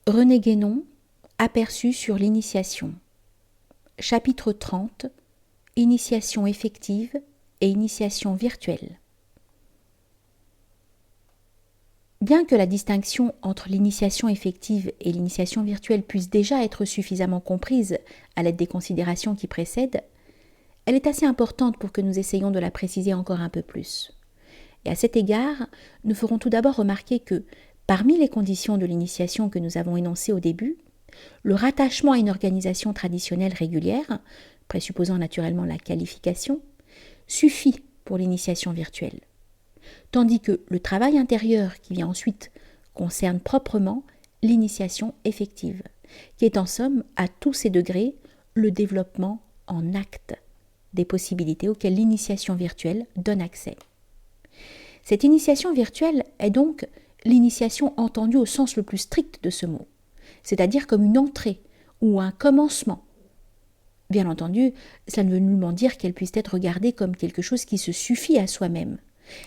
René Guénon, aperçu sur l'initiation. Chapitre 30, Initiation effective et initiation virtuelle. Bien que la distinction entre l'initiation effective et l'initiation virtuelle puisse déjà être suffisamment comprise à l'aide des considérations qui précèdent, elle est assez importante pour que nous essayions de la préciser encore un peu plus. Et à cet égard, nous ferons tout d'abord remarquer que, parmi les conditions de l'initiation que nous avons énoncées au début, le rattachement à une organisation traditionnelle régulière, présupposant naturellement la qualification, suffit pour l'initiation virtuelle. Tandis que le travail intérieur qui vient ensuite concerne proprement l'initiation effective, qui est en somme, à tous ses degrés, le développement en acte des possibilités auxquelles l'initiation virtuelle donne accès. Cette initiation virtuelle est donc l'initiation entendue au sens le plus strict de ce mot, c'est-à-dire comme une entrée ou un commencement. Bien entendu, cela ne veut nullement dire qu'elle puisse être regardée comme quelque chose qui se suffit à soi-même,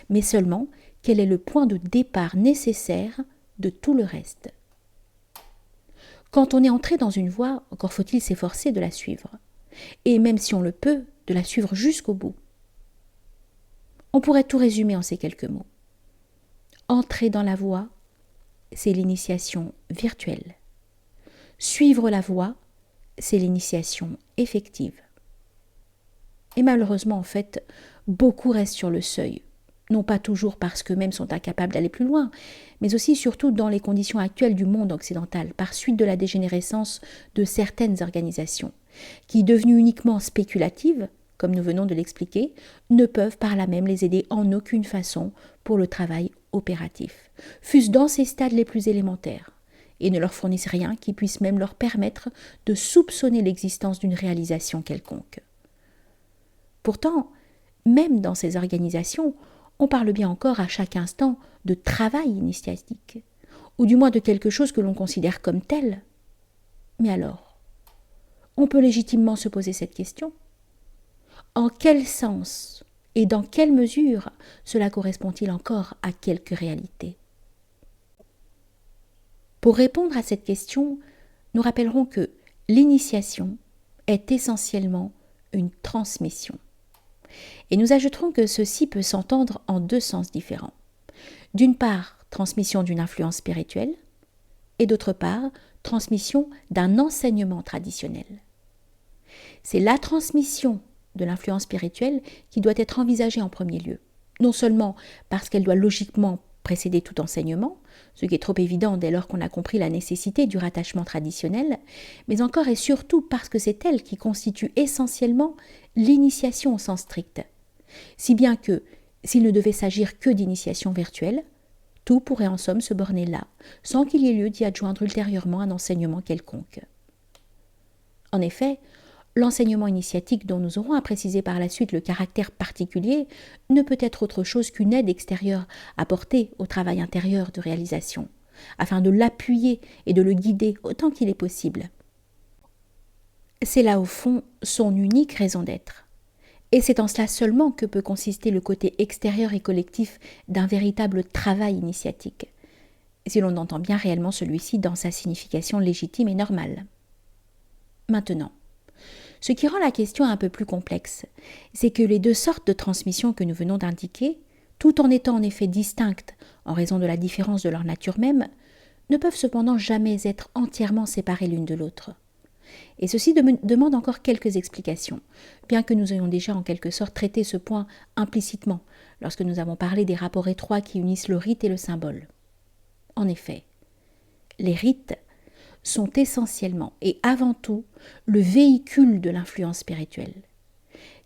mais seulement qu'elle est le point de départ nécessaire de tout le reste. Quand on est entré dans une voie, encore faut-il s'efforcer de la suivre, et même si on le peut, de la suivre jusqu'au bout. On pourrait tout résumer en ces quelques mots. Entrer dans la voie, c'est l'initiation virtuelle. Suivre la voie, c'est l'initiation effective. Et malheureusement, en fait, beaucoup restent sur le seuil. Non pas toujours parce qu'eux-mêmes sont incapables d'aller plus loin, mais aussi surtout dans les conditions actuelles du monde occidental, par suite de la dégénérescence de certaines organisations, qui, devenues uniquement spéculatives, comme nous venons de l'expliquer, ne peuvent par là même les aider en aucune façon pour le travail opératif, fût-ce dans ces stades les plus élémentaires, et ne leur fournissent rien qui puisse même leur permettre de soupçonner l'existence d'une réalisation quelconque. Pourtant, même dans ces organisations, on parle bien encore à chaque instant de travail initiatique, ou du moins de quelque chose que l'on considère comme tel. Mais alors, on peut légitimement se poser cette question. En quel sens et dans quelle mesure cela correspond-il encore à quelque réalité ? Pour répondre à cette question, nous rappellerons que l'initiation est essentiellement une transmission. Et nous ajouterons que ceci peut s'entendre en deux sens différents. D'une part, transmission d'une influence spirituelle, et d'autre part, transmission d'un enseignement traditionnel. C'est la transmission de l'influence spirituelle qui doit être envisagée en premier lieu, non seulement parce qu'elle doit logiquement précéder tout enseignement, ce qui est trop évident dès lors qu'on a compris la nécessité du rattachement traditionnel, mais encore et surtout parce que c'est elle qui constitue essentiellement l'initiation au sens strict. Si bien que, s'il ne devait s'agir que d'initiation virtuelle, tout pourrait en somme se borner là, sans qu'il y ait lieu d'y adjoindre ultérieurement un enseignement quelconque. En effet, l'enseignement initiatique dont nous aurons à préciser par la suite le caractère particulier ne peut être autre chose qu'une aide extérieure apportée au travail intérieur de réalisation, afin de l'appuyer et de le guider autant qu'il est possible. C'est là au fond son unique raison d'être. Et c'est en cela seulement que peut consister le côté extérieur et collectif d'un véritable travail initiatique, si l'on entend bien réellement celui-ci dans sa signification légitime et normale. Maintenant, ce qui rend la question un peu plus complexe, c'est que les deux sortes de transmission que nous venons d'indiquer, tout en étant en effet distinctes en raison de la différence de leur nature même, ne peuvent cependant jamais être entièrement séparées l'une de l'autre. Et ceci demande encore quelques explications, bien que nous ayons déjà en quelque sorte traité ce point implicitement lorsque nous avons parlé des rapports étroits qui unissent le rite et le symbole. En effet, les rites sont essentiellement et avant tout le véhicule de l'influence spirituelle,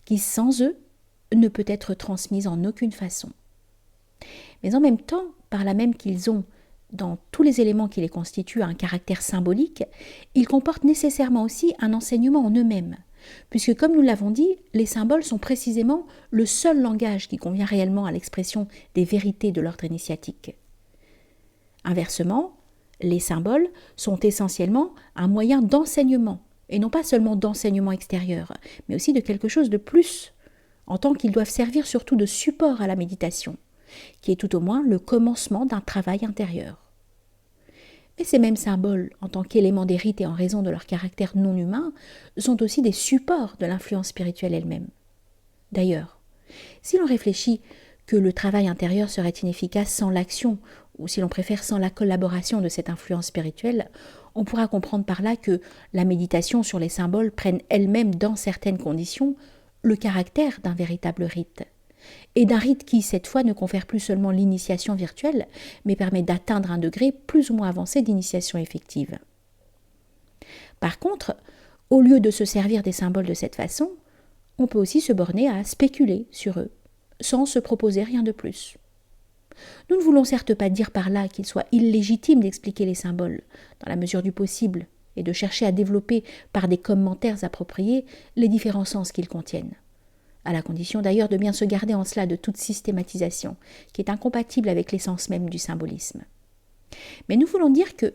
qui sans eux ne peut être transmise en aucune façon. Mais en même temps, par là même qu'ils ont, dans tous les éléments qui les constituent, un caractère symbolique, ils comportent nécessairement aussi un enseignement en eux-mêmes, puisque comme nous l'avons dit, les symboles sont précisément le seul langage qui convient réellement à l'expression des vérités de l'ordre initiatique. Inversement, les symboles sont essentiellement un moyen d'enseignement, et non pas seulement d'enseignement extérieur, mais aussi de quelque chose de plus, en tant qu'ils doivent servir surtout de support à la méditation, qui est tout au moins le commencement d'un travail intérieur. Et ces mêmes symboles, en tant qu'éléments des rites et en raison de leur caractère non humain, sont aussi des supports de l'influence spirituelle elle-même. D'ailleurs, si l'on réfléchit que le travail intérieur serait inefficace sans l'action, ou si l'on préfère sans la collaboration de cette influence spirituelle, on pourra comprendre par là que la méditation sur les symboles prenne elle-même, dans certaines conditions, le caractère d'un véritable rite. Et d'un rite qui, cette fois, ne confère plus seulement l'initiation virtuelle, mais permet d'atteindre un degré plus ou moins avancé d'initiation effective. Par contre, au lieu de se servir des symboles de cette façon, on peut aussi se borner à spéculer sur eux, sans se proposer rien de plus. Nous ne voulons certes pas dire par là qu'il soit illégitime d'expliquer les symboles, dans la mesure du possible, et de chercher à développer par des commentaires appropriés les différents sens qu'ils contiennent, à la condition d'ailleurs de bien se garder en cela de toute systématisation, qui est incompatible avec l'essence même du symbolisme. Mais nous voulons dire que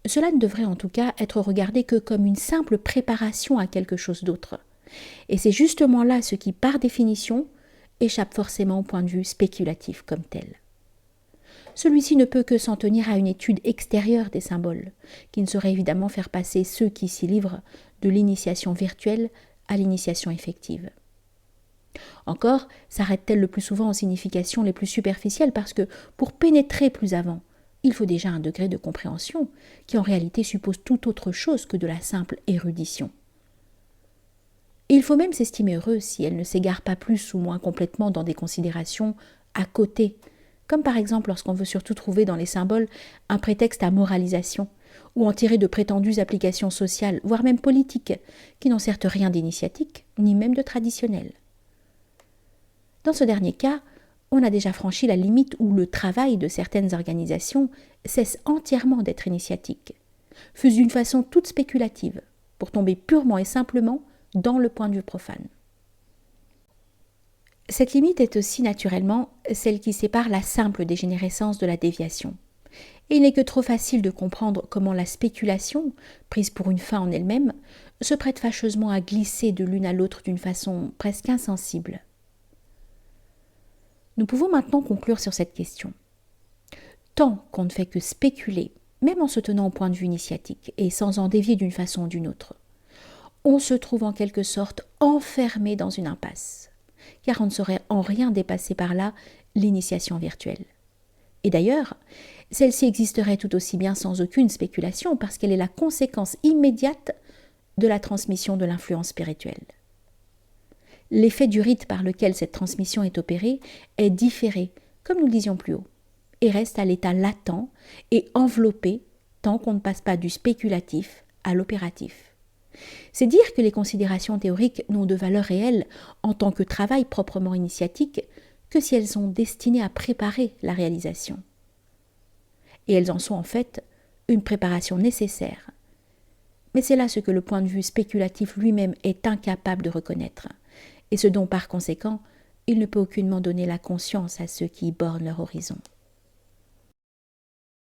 cela ne devrait en tout cas être regardé que comme une simple préparation à quelque chose d'autre. Et c'est justement là ce qui, par définition, échappe forcément au point de vue spéculatif comme tel. Celui-ci ne peut que s'en tenir à une étude extérieure des symboles, qui ne saurait évidemment faire passer ceux qui s'y livrent de l'initiation virtuelle à l'initiation effective. Encore, s'arrête-t-elle le plus souvent aux significations les plus superficielles parce que, pour pénétrer plus avant, il faut déjà un degré de compréhension qui en réalité suppose tout autre chose que de la simple érudition. Et il faut même s'estimer heureux si elle ne s'égare pas plus ou moins complètement dans des considérations à côté, comme par exemple lorsqu'on veut surtout trouver dans les symboles un prétexte à moralisation, ou en tirer de prétendues applications sociales, voire même politiques, qui n'ont certes rien d'initiatique, ni même de traditionnel. Dans ce dernier cas, on a déjà franchi la limite où le travail de certaines organisations cesse entièrement d'être initiatique, fût-ce d'une façon toute spéculative, pour tomber purement et simplement dans le point de vue profane. Cette limite est aussi naturellement celle qui sépare la simple dégénérescence de la déviation. Et il n'est que trop facile de comprendre comment la spéculation, prise pour une fin en elle-même, se prête fâcheusement à glisser de l'une à l'autre d'une façon presque insensible. Nous pouvons maintenant conclure sur cette question. Tant qu'on ne fait que spéculer, même en se tenant au point de vue initiatique et sans en dévier d'une façon ou d'une autre, on se trouve en quelque sorte enfermé dans une impasse, car on ne saurait en rien dépasser par là l'initiation virtuelle. Et d'ailleurs, celle-ci existerait tout aussi bien sans aucune spéculation, parce qu'elle est la conséquence immédiate de la transmission de l'influence spirituelle. L'effet du rite par lequel cette transmission est opérée est différé, comme nous le disions plus haut, et reste à l'état latent et enveloppé tant qu'on ne passe pas du spéculatif à l'opératif. C'est dire que les considérations théoriques n'ont de valeur réelle en tant que travail proprement initiatique que si elles sont destinées à préparer la réalisation. Et elles en sont en fait une préparation nécessaire. Mais c'est là ce que le point de vue spéculatif lui-même est incapable de reconnaître, et ce dont par conséquent il ne peut aucunement donner la conscience à ceux qui bornent leur horizon.